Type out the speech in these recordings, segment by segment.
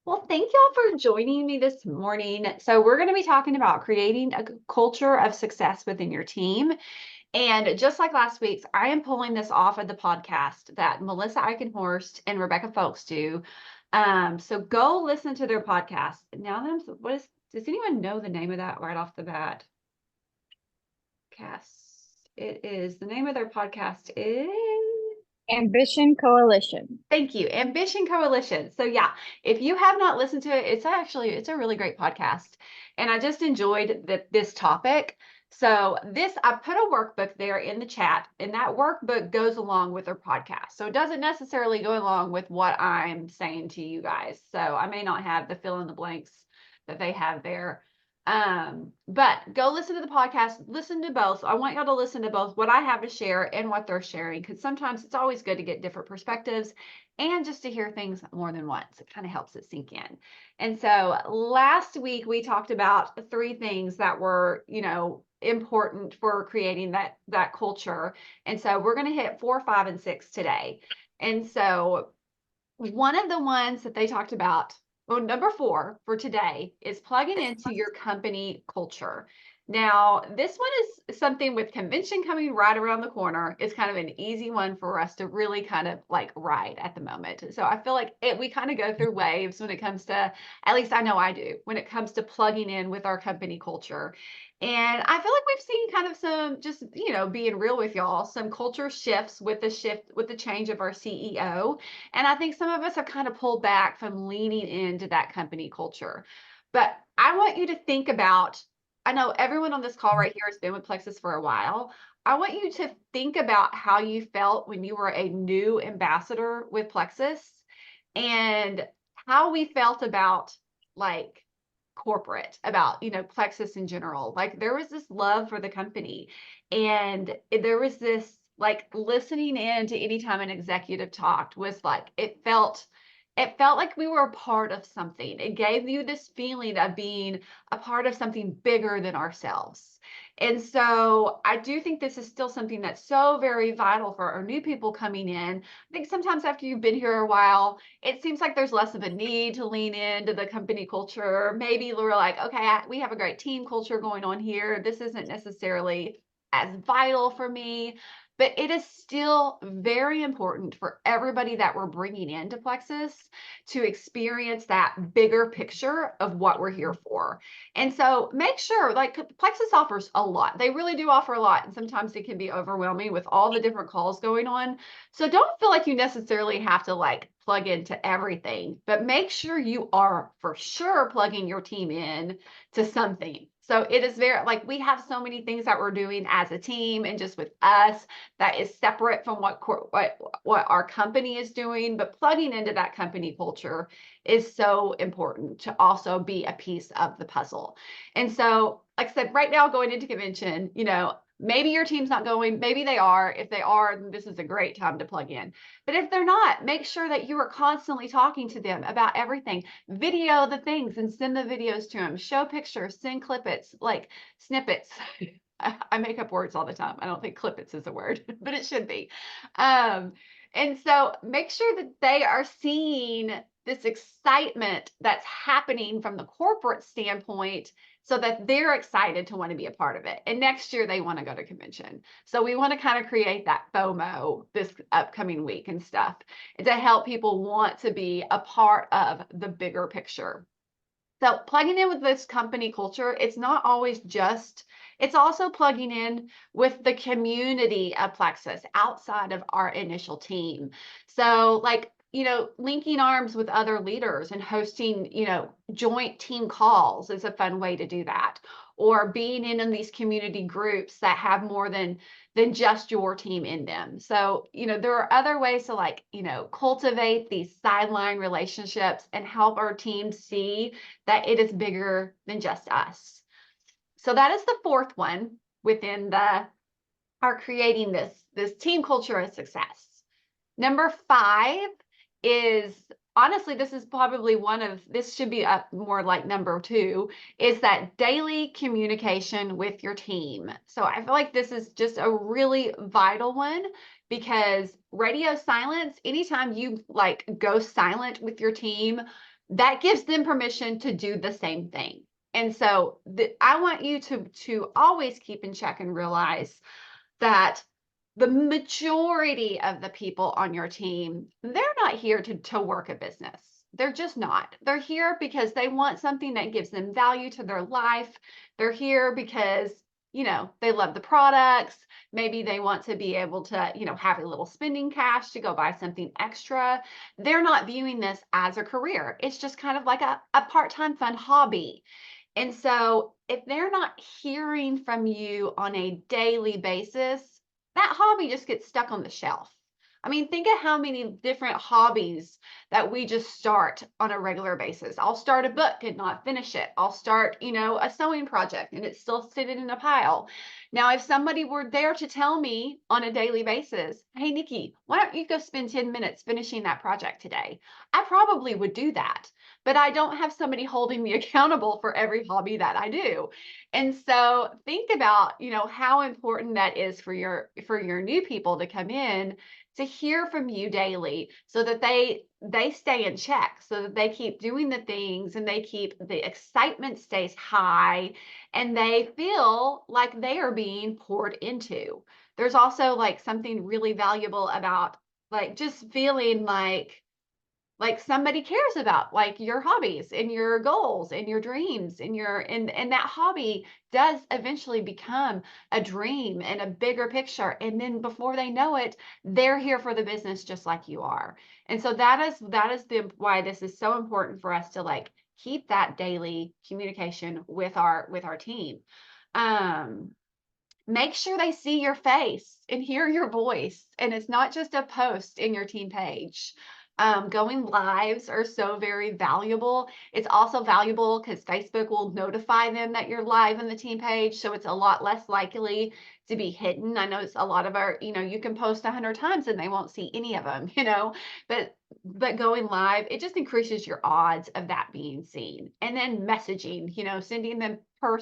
Well, thank y'all for joining me this morning. So, we're going to be talking about creating a culture of success within your team. And just like last week's, I am pulling this off of the podcast that Melissa Eichenhorst and Rebecca Folks do. So, go listen to their podcast. Now, does anyone know the name of that right off the bat? Cast. It is the name of their podcast is Ambition Coalition. Thank you. Ambition Coalition. So yeah, if you have not listened to it, it's a really great podcast. And I just enjoyed this topic. So I put a workbook there in the chat, and that workbook goes along with their podcast. So it doesn't necessarily go along with what I'm saying to you guys. So I may not have the fill in the blanks that they have there. But go listen to the podcast, listen to both. I want y'all to listen to both what I have to share and what they're sharing, because sometimes it's always good to get different perspectives and just to hear things more than once. It kind of helps it sink in. And so last week we talked about three things that were, important for creating that culture. And so we're going to hit 4, 5, and 6 today. And so one of the ones that they talked about, well, number 4 for today is plugging into your company culture. Now, this one is something with convention coming right around the corner. It's kind of an easy one for us to really kind of like ride at the moment. So I feel like we kind of go through waves when it comes to, at least I know I do, when it comes to plugging in with our company culture. And I feel like we've seen kind of some, just, being real with y'all, some culture shifts with the change of our CEO. And I think some of us have kind of pulled back from leaning into that company culture. But I want you to think about, I know everyone on this call right here has been with Plexus for a while. I want you to think about how you felt when you were a new ambassador with Plexus and how we felt about like corporate, about, Plexus in general. Like there was this love for the company and there was this like listening in to anytime an executive talked was like it felt like we were a part of something. It gave you this feeling of being a part of something bigger than ourselves. And so I do think this is still something that's so very vital for our new people coming in. I think sometimes after you've been here a while, it seems like there's less of a need to lean into the company culture. Maybe we're like, okay, we have a great team culture going on here. This isn't necessarily as vital for me, but it is still very important for everybody that we're bringing into Plexus to experience that bigger picture of what we're here for. And so make sure, like Plexus offers a lot. They really do offer a lot. And sometimes it can be overwhelming with all the different calls going on. So don't feel like you necessarily have to like plug into everything, but make sure you are for sure plugging your team in to something. So it is very like we have so many things that we're doing as a team and just with us that is separate from what our company is doing, but plugging into that company culture is so important to also be a piece of the puzzle. And so, like I said, right now going into convention, maybe your team's not going, maybe they are. If they are, then this is a great time to plug in. But if they're not, make sure that you are constantly talking to them about everything. Video the things and send the videos to them. Show pictures, send clippets, like snippets. I make up words all the time. I don't think clippets is a word, but it should be. And so make sure that they are seeing this excitement that's happening from the corporate standpoint so that they're excited to want to be a part of it. And next year they want to go to convention. So we want to kind of create that FOMO this upcoming week and stuff and to help people want to be a part of the bigger picture. So plugging in with this company culture, it's not always it's also plugging in with the community of Plexus outside of our initial team. So like, linking arms with other leaders and hosting, joint team calls is a fun way to do that. Or being in these community groups that have more than just your team in them. So, there are other ways to like, cultivate these sideline relationships and help our team see that it is bigger than just us. So that is the fourth one within our creating this team culture of success. Number 5 is honestly, this is probably this should be up more like number 2 is that daily communication with your team. So I feel like this is just a really vital one because radio silence, anytime you like go silent with your team, that gives them permission to do the same thing. And so I want you to always keep in check and realize that the majority of the people on your team, they're not here to work a business. They're just not. They're here because they want something that gives them value to their life. They're here because, they love the products. Maybe they want to be able to, have a little spending cash to go buy something extra. They're not viewing this as a career. It's just kind of like a part-time fun hobby. And so if they're not hearing from you on a daily basis, that hobby just gets stuck on the shelf. I mean, think of how many different hobbies that we just start on a regular basis. I'll start a book and not finish it. I'll start, a sewing project and it's still sitting in a pile. Now, if somebody were there to tell me on a daily basis, hey, Nikki, why don't you go spend 10 minutes finishing that project today? I probably would do that, but I don't have somebody holding me accountable for every hobby that I do. And so think about, how important that is for your new people to come in to hear from you daily so that they stay in check, so that they keep doing the things and they keep the excitement stays high and they feel like they are being poured into. There's also like something really valuable about like just feeling like somebody cares about like your hobbies and your goals and your dreams and and that hobby does eventually become a dream and a bigger picture, and then before they know it, they're here for the business just like you are. And so that is the why this is so important for us to like keep that daily communication with our team. um Make sure they see your face and hear your voice. And it's not just a post in your team page. Going lives are so very valuable. It's also valuable because Facebook will notify them that you're live on the team page. So it's a lot less likely to be hidden. I know it's a lot of our, you can post 100 times and they won't see any of them, but going live, it just increases your odds of that being seen. And then messaging, sending them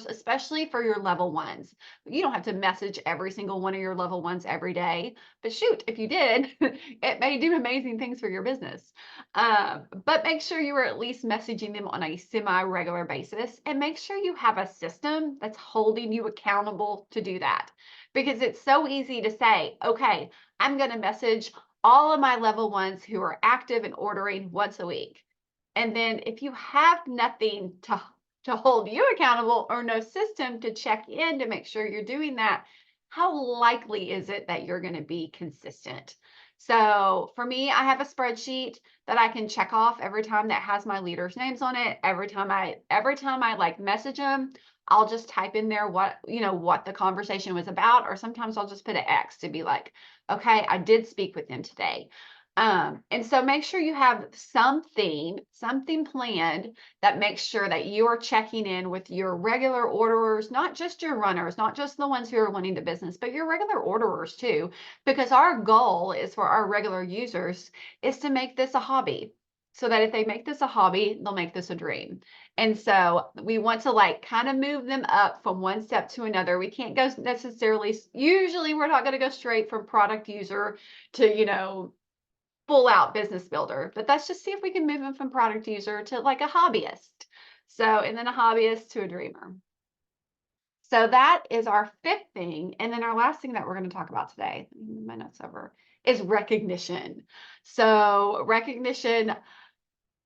especially for your level ones. You don't have to message every single one of your level ones every day, but shoot, if you did, it may do amazing things for your business. But make sure you are at least messaging them on a semi-regular basis, and make sure you have a system that's holding you accountable to do that. Because it's so easy to say, okay, I'm going to message all of my level ones who are active and ordering once a week. And then if you have nothing to hold you accountable or no system to check in to make sure you're doing that, how likely is it that you're going to be consistent? So for me, I have a spreadsheet that I can check off every time that has my leaders' names on it. Every time I like message them, I'll just type in there what the conversation was about, or sometimes I'll just put an X to be like, okay, I did speak with them today. And so make sure you have something planned that makes sure that you are checking in with your regular orderers, not just your runners, not just the ones who are wanting the business, but your regular orderers too, because our goal is for our regular users is to make this a hobby. So that if they make this a hobby, they'll make this a dream. And so we want to like kind of move them up from one step to another. We can't go necessarily, usually we're not going to go straight from product user to, full out business builder, but let's just see if we can move them from product user to like a hobbyist. So, and then a hobbyist to a dreamer. So that is our fifth thing. And then our last thing that we're going to talk about today, my notes over, is recognition. So recognition,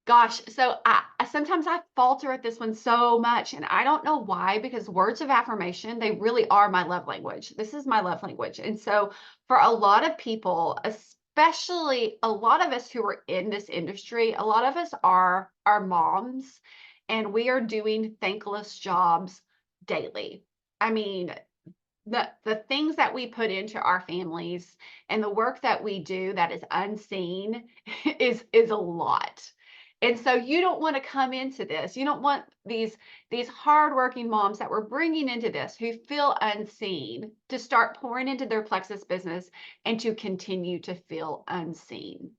gosh, so I sometimes I falter at this one so much, and I don't know why, because words of affirmation, they really are my love language. This is my love language. And so for a lot of people, especially a lot of us who are in this industry, a lot of us are our moms, and we are doing thankless jobs daily. I mean, the things that we put into our families and the work that we do that is unseen is a lot. And so you don't want to come into this. You don't want these hardworking moms that we're bringing into this who feel unseen to start pouring into their Plexus business and to continue to feel unseen.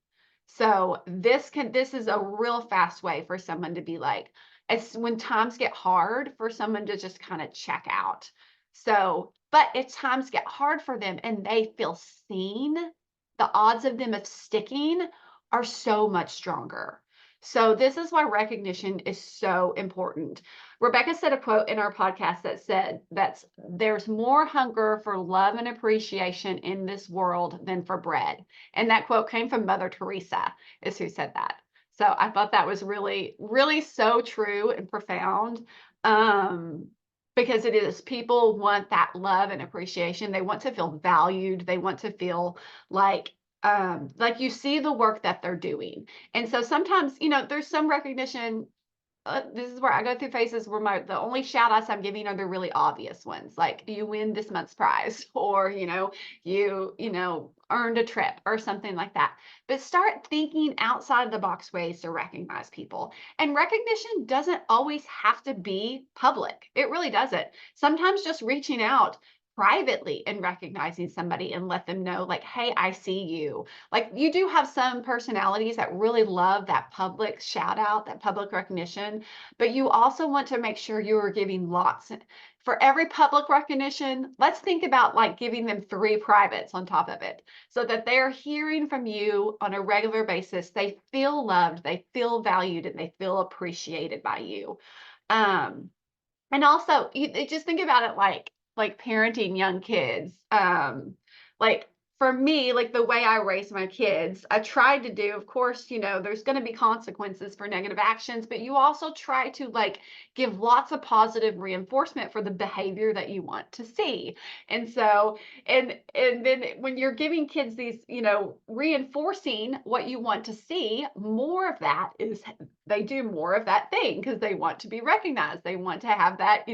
So this is a real fast way for someone to be like, it's when times get hard for someone to just kind of check out. So, but if times get hard for them and they feel seen, the odds of them of sticking are so much stronger. So this is why recognition is so important. Rebecca said a quote in our podcast that said there's more hunger for love and appreciation in this world than for bread. And that quote came from Mother Teresa, is who said that. So I thought that was really, really so true and profound. Um, because it is, people want that love and appreciation. They want to feel valued. They want to feel like you see the work that they're doing. And so sometimes, there's some recognition. This is where I go through phases where the only shout outs I'm giving are the really obvious ones, like you win this month's prize, or you earned a trip or something like that. But start thinking outside of the box ways to recognize people. And recognition doesn't always have to be public. It really doesn't. Sometimes just reaching out privately and recognizing somebody and let them know, like, hey, I see you. Like, you do have some personalities that really love that public shout out, that public recognition, but you also want to make sure you are giving lots. For every public recognition, let's think about like giving them 3 privates on top of it so that they're hearing from you on a regular basis. They feel loved, they feel valued, and they feel appreciated by you. Um, and also, just think about it like parenting young kids. Like for me, like the way I raise my kids, I tried to do, of course, there's going to be consequences for negative actions, but you also try to like give lots of positive reinforcement for the behavior that you want to see. And so, and then when you're giving kids these, reinforcing what you want to see, more of that is they do more of that thing because they want to be recognized. They want to have that,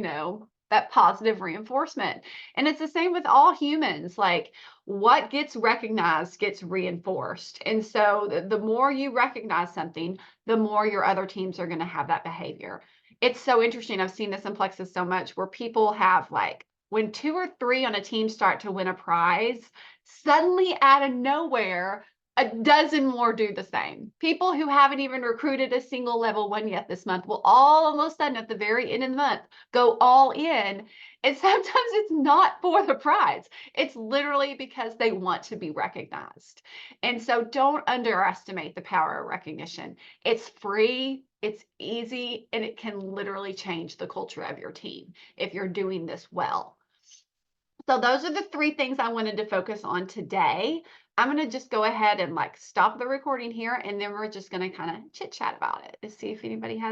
that positive reinforcement. And it's the same with all humans. Like what gets recognized gets reinforced. And so the more you recognize something, the more your other teams are going to have that behavior. It's so interesting. I've seen this in Plexus so much where people have like, when 2 or 3 on a team start to win a prize, suddenly out of nowhere, a dozen more do the same. People who haven't even recruited a single level 1 yet this month will all of a sudden at the very end of the month go all in. And sometimes it's not for the prize. It's literally because they want to be recognized. And so don't underestimate the power of recognition. It's free, it's easy, and it can literally change the culture of your team if you're doing this well. So those are the 3 things I wanted to focus on today. I'm going to just go ahead and like stop the recording here, and then we're just going to kind of chit chat about it to see if anybody has